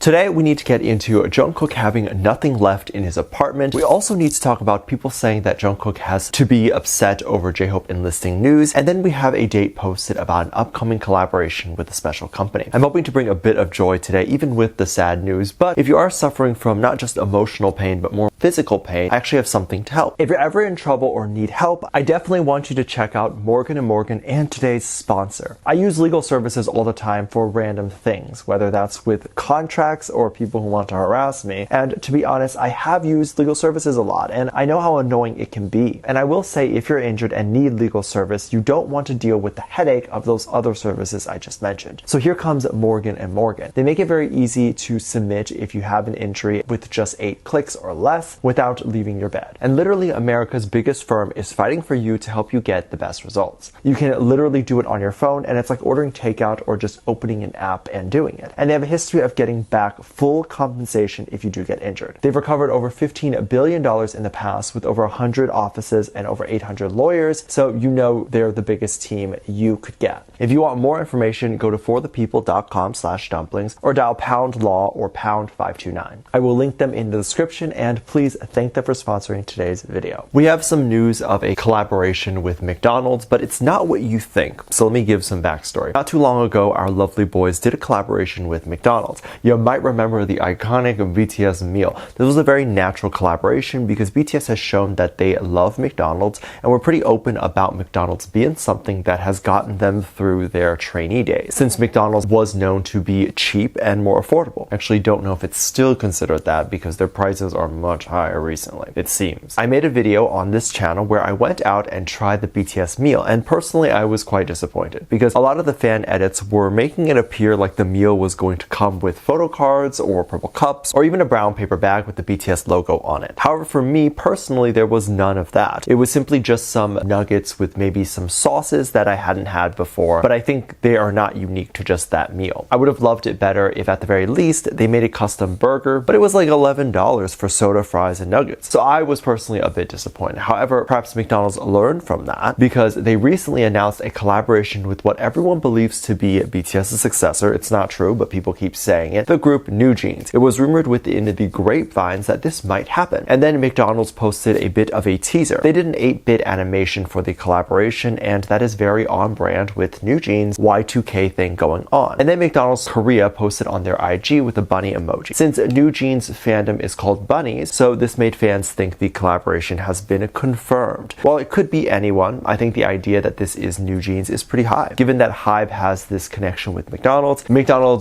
Today, we need to get into Jung Kook having nothing left in his apartment. We also need to talk about people saying that Jung Kook has to be upset over JHope enlisting news. And then we have a date posted about an upcoming collaboration with a special company. I'm hoping to bring a bit of joy today, even with the sad news. But if you are suffering from not just emotional pain, but more physical pain, I actually have something to help. If you're ever in trouble or need help, I definitely want you to check out Morgan & Morgan and today's sponsor. I use legal services all the time for random things, whether that's with contracts or people who want to harass me. And to be honest, I have used legal services a lot, and I know how annoying it can be. And I will say, if you're injured and need legal service, you don't want to deal with the headache of those other services I just mentioned. So here comes Morgan & Morgan. They make it very easy to submit if you have an injury with just 8 clicks or less without leaving your bed. And literally, America's biggest firm is fighting for you to help you get the best results. You can literally do it on your phone, and it's like ordering takeout or just opening an app and doing it. And they have a history of getting back full compensation if you do get injured. They've recovered over $15 billion in the past with over 100 offices and over 800 lawyers, so you know they're the biggest team you could get. If you want more information, go to forthepeople.com/dumplings or dial #law or #529. I will link them in the description, and please thank them for sponsoring today's video. We have some news of a collaboration with McDonald's, but it's not what you think, so let me give some backstory. Not too long ago, our lovely boys did a collaboration with McDonald's. You might remember the iconic BTS meal. This was a very natural collaboration because BTS has shown that they love McDonald's and were pretty open about McDonald's being something that has gotten them through their trainee days, since McDonald's was known to be cheap and more affordable. I actually don't know if it's still considered that because their prices are much higher recently, it seems. I made a video on this channel where I went out and tried the BTS meal, and personally I was quite disappointed because a lot of the fan edits were making it appear like the meal was going to come with photo cards or purple cups or even a brown paper bag with the BTS logo on it. However, for me personally, there was none of that. It was simply just some nuggets with maybe some sauces that I hadn't had before, but I think they are not unique to just that meal. I would have loved it better if at the very least they made a custom burger, but it was like $11 for soda, fries, and nuggets. So I was personally a bit disappointed. However, perhaps McDonald's learned from that because they recently announced a collaboration with what everyone believes to be BTS's successor. It's not true, but people keep saying it. The group New Jeans. It was rumored within the grapevines that this might happen. And then McDonald's posted a bit of a teaser. They did an 8-bit animation for the collaboration, and that is very on brand with New Jeans' Y2K thing going on. And then McDonald's Korea posted on their IG with a bunny emoji. Since New Jeans fandom is called bunnies, so this made fans think the collaboration has been confirmed. While it could be anyone, I think the idea that this is New Jeans is pretty high. Given that HYBE has this connection with McDonald's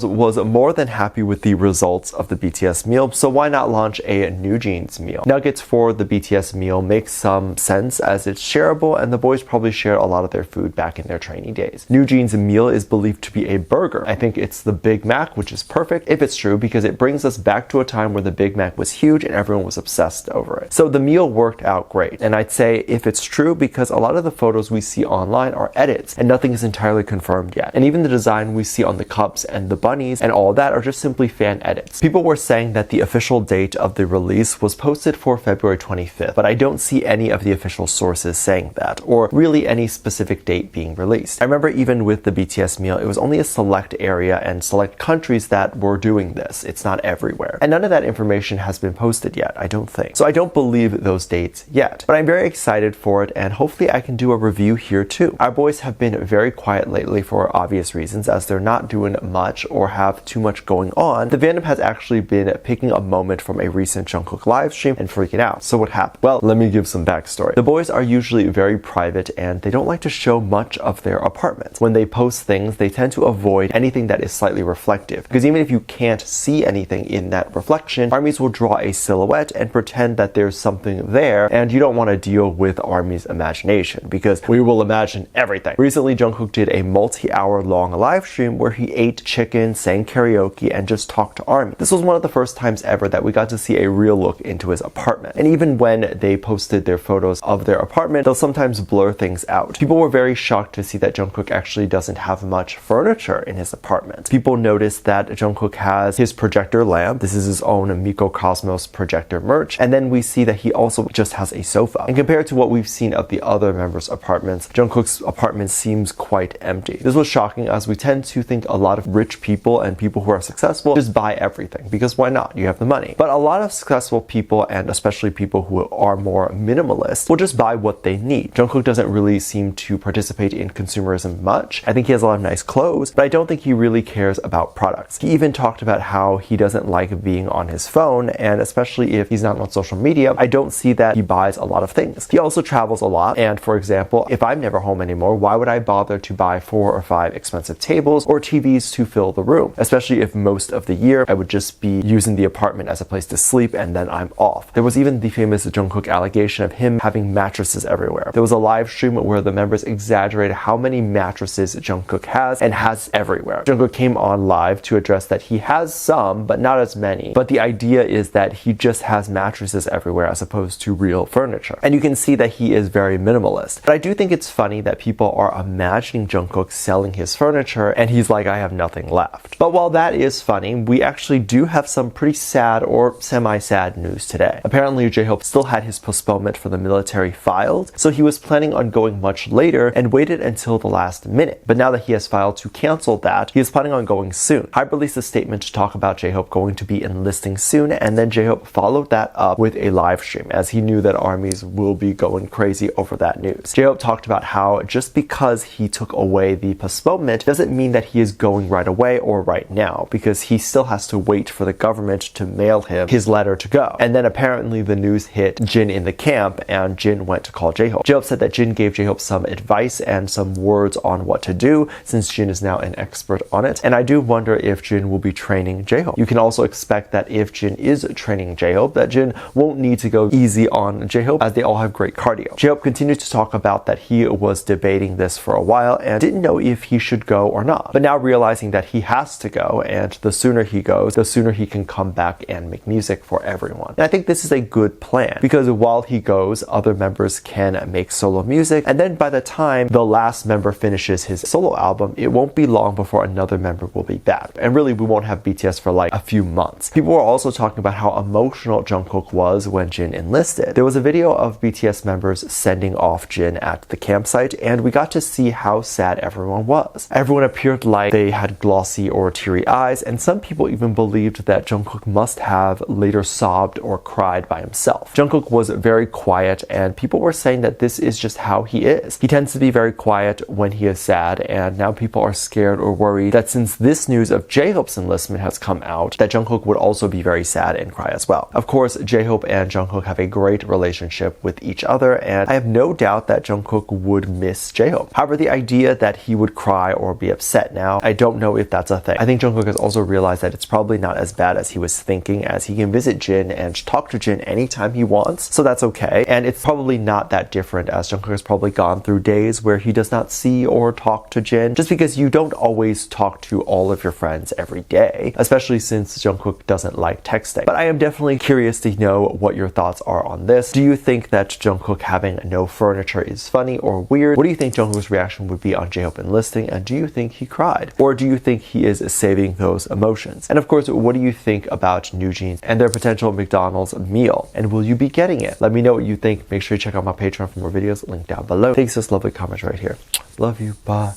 was more than happy with the results of the BTS meal, so why not launch a New Jeans meal? Nuggets for the BTS meal makes some sense as it's shareable, and the boys probably share a lot of their food back in their trainee days. New Jeans meal is believed to be a burger. I think it's the Big Mac, which is perfect if it's true because it brings us back to a time where the Big Mac was huge and everyone was obsessed over it. So the meal worked out great, and I'd say if it's true because a lot of the photos we see online are edits and nothing is entirely confirmed yet. And even the design we see on the cups and the bunnies and all that are just simply fan edits. People were saying that the official date of the release was posted for February 25th, but I don't see any of the official sources saying that, or really any specific date being released. I remember even with the BTS meal, it was only a select area and select countries that were doing this. It's not everywhere. And none of that information has been posted yet, I don't think. So I don't believe those dates yet, but I'm very excited for it, and hopefully I can do a review here too. Our boys have been very quiet lately for obvious reasons, as they're not doing much or have too much going on. The fandom has actually been picking a moment from a recent Jung Kook live stream and freaking out. So what happened? Well, let me give some backstory. The boys are usually very private and they don't like to show much of their apartments. When they post things, they tend to avoid anything that is slightly reflective, because even if you can't see anything in that reflection, armies will draw a silhouette and pretend that there's something there, and you don't want to deal with army's imagination because we will imagine everything. Recently, Jung Kook did a multi-hour long live stream where he ate chicken, sang karaoke, and just talked to army. This was one of the first times ever that we got to see a real look into his apartment. And even when they posted their photos of their apartment, they'll sometimes blur things out. People were very shocked to see that Jung Kook actually doesn't have much furniture in his apartment. People noticed that Jung Kook has his projector lamp. This is his own Microcosmos projector merch. And then we see that he also just has a sofa. And compared to what we've seen of the other members' apartments, Jung Kook's apartment seems quite empty. This was shocking, as we tend to think a lot of rich people and people who are successful successful, just buy everything, because why not? You have the money. But a lot of successful people, and especially people who are more minimalist, will just buy what they need. Jung Kook doesn't really seem to participate in consumerism much. I think he has a lot of nice clothes, but I don't think he really cares about products. He even talked about how he doesn't like being on his phone, and especially if he's not on social media, I don't see that he buys a lot of things. He also travels a lot, and for example, if I'm never home anymore, why would I bother to buy 4 or 5 expensive tables or TVs to fill the room? Especially if most of the year I would just be using the apartment as a place to sleep and then I'm off. There was even the famous Jung Kook allegation of him having mattresses everywhere. There was a live stream where the members exaggerated how many mattresses Jung Kook has and has everywhere. Jung Kook came on live to address that he has some, but not as many. But the idea is that he just has mattresses everywhere as opposed to real furniture. And you can see that he is very minimalist. But I do think it's funny that people are imagining Jung Kook selling his furniture and he's like, I have nothing left. But while that is funny, we actually do have some pretty sad or semi-sad news today. Apparently, JHope still had his postponement for the military filed, so he was planning on going much later and waited until the last minute. But now that he has filed to cancel that, he is planning on going soon. I released a statement to talk about JHope going to be enlisting soon, and then JHope followed that up with a live stream, as he knew that armies will be going crazy over that news. JHope talked about how just because he took away the postponement doesn't mean that he is going right away or right now, because he still has to wait for the government to mail him his letter to go. And then apparently the news hit Jin in the camp, and Jin went to call JHope. JHope said that Jin gave JHope some advice and some words on what to do, since Jin is now an expert on it. And I do wonder if Jin will be training JHope. You can also expect that if Jin is training JHope, that Jin won't need to go easy on JHope, as they all have great cardio. JHope continued to talk about that he was debating this for a while and didn't know if he should go or not. But now realizing that he has to go, and the sooner he goes, the sooner he can come back and make music for everyone. And I think this is a good plan, because while he goes, other members can make solo music, and then by the time the last member finishes his solo album, it won't be long before another member will be back. And really, we won't have BTS for like a few months. People were also talking about how emotional Jung Kook was when Jin enlisted. There was a video of BTS members sending off Jin at the campsite, and we got to see how sad everyone was. Everyone appeared like they had glossy or teary eyes, and some people even believed that Jung Kook must have later sobbed or cried by himself. Jung Kook was very quiet, and people were saying that this is just how he is. He tends to be very quiet when he is sad, and now people are scared or worried that since this news of JHope's enlistment has come out, that Jung Kook would also be very sad and cry as well. Of course, JHope and Jung Kook have a great relationship with each other, and I have no doubt that Jung Kook would miss JHope. However, the idea that he would cry or be upset now, I don't know if that's a thing. I think Jung Kook has also realized that it's probably not as bad as he was thinking, as he can visit Jin and talk to Jin anytime he wants, so that's okay. And it's probably not that different, as Jung Kook has probably gone through days where he does not see or talk to Jin, just because you don't always talk to all of your friends every day, especially since Jung Kook doesn't like texting. But I am definitely curious to know what your thoughts are on this. Do you think that Jung Kook having no furniture is funny or weird? What do you think Jung Kook's reaction would be on JHope enlisting, and do you think he cried? Or do you think he is saving those emotions? And of course, what do you think about New Jeans and their potential McDonald's meal? And will you be getting it? Let me know what you think. Make sure you check out my Patreon for more videos, link down below. Thanks, just lovely comments right here. Love you, bye.